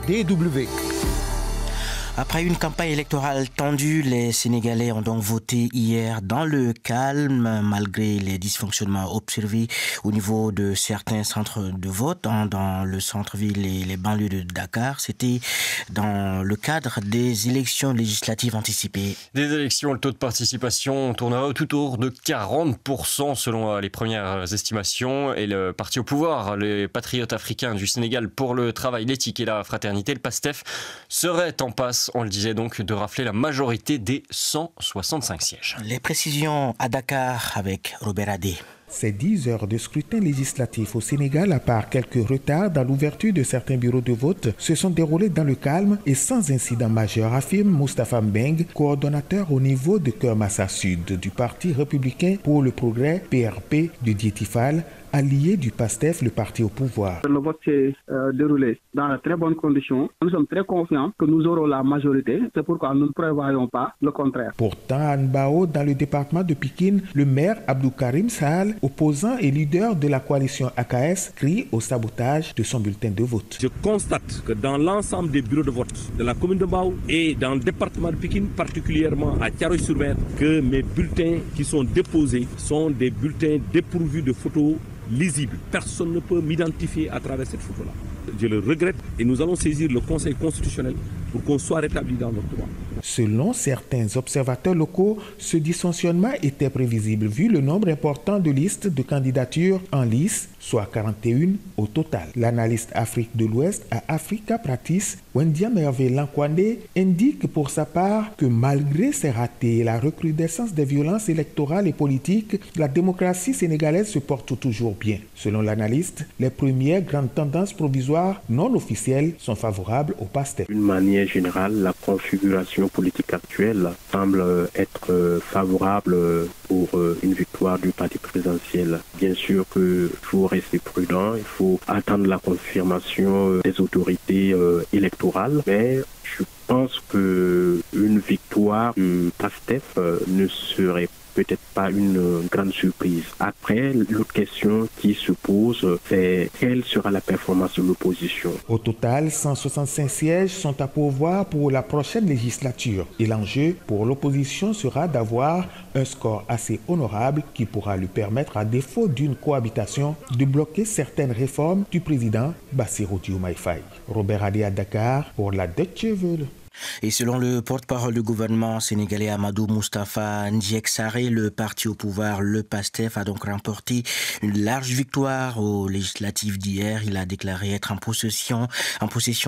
DW. Après une campagne électorale tendue, les Sénégalais ont donc voté hier dans le calme, malgré les dysfonctionnements observés au niveau de certains centres de vote dans le centre-ville et les banlieues de Dakar. C'était dans le cadre des élections législatives anticipées. Des élections, le taux de participation tournera tout autour de 40% selon les premières estimations. Et le parti au pouvoir, les Patriotes africains du Sénégal pour le travail, l'éthique et la fraternité, le PASTEF, serait en passe, on le disait donc, de rafler la majorité des 165 sièges. Les précisions à Dakar avec Robert Adé. Ces 10 heures de scrutin législatif au Sénégal, à part quelques retards dans l'ouverture de certains bureaux de vote, se sont déroulés dans le calme et sans incident majeur, affirme Moustapha Mbeng, coordonnateur au niveau de Kermassa Sud du Parti républicain pour le progrès, PRP, de Diétifal, allié du PASTEF, le parti au pouvoir. Le vote s'est déroulé dans de très bonnes conditions. Nous sommes très confiants que nous aurons la majorité. C'est pourquoi nous ne prévoyons pas le contraire. Pourtant, à Nbao, dans le département de Pikine, le maire Abdou Karim Sahal, opposant et leader de la coalition AKS, crie au sabotage de son bulletin de vote. Je constate que dans l'ensemble des bureaux de vote de la commune de Mbao et dans le département de Pikine, particulièrement à Thiaroye-sur-Mer, que mes bulletins qui sont déposés sont des bulletins dépourvus de photos lisible. Personne ne peut m'identifier à travers cette photo-là. Je le regrette et nous allons saisir le Conseil constitutionnel pour qu'on soit rétabli dans notre droit. Selon certains observateurs locaux, ce dysfonctionnement était prévisible vu le nombre important de listes de candidatures en lice, soit 41 au total. L'analyste Afrique de l'Ouest à Africa Practice, Wendiam Hervé Lankwande, indique pour sa part que malgré ces ratés et la recrudescence des violences électorales et politiques, la démocratie sénégalaise se porte toujours bien. Selon l'analyste, les premières grandes tendances provisoires non officielles sont favorables au PASTEF. D'une manière générale, la configuration politique actuelle semble être favorable pour une victoire du parti présidentiel. Bien sûr qu'il faut rester prudent, il faut attendre la confirmation des autorités électorales, mais je pense qu'une victoire du PASTEF ne serait peut-être pas une grande surprise. Après, l'autre question qui se pose, c'est quelle sera la performance de l'opposition. Au total, 165 sièges sont à pourvoir pour la prochaine législature. Et l'enjeu pour l'opposition sera d'avoir un score assez honorable qui pourra lui permettre, à défaut d'une cohabitation, de bloquer certaines réformes du président Bassirou Diomaye Faye. Robert Adé à Dakar pour la Deutsche Welle. Et selon le porte-parole du gouvernement sénégalais Amadou Moustapha Ndiaye Sarré, le parti au pouvoir, le PASTEF, a donc remporté une large victoire aux législatives d'hier. Il a déclaré être en possession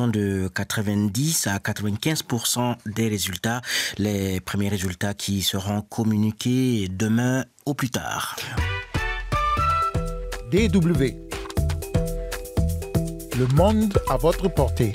de 90 à 95% des résultats. Les premiers résultats qui seront communiqués demain au plus tard. DW. Le monde à votre portée.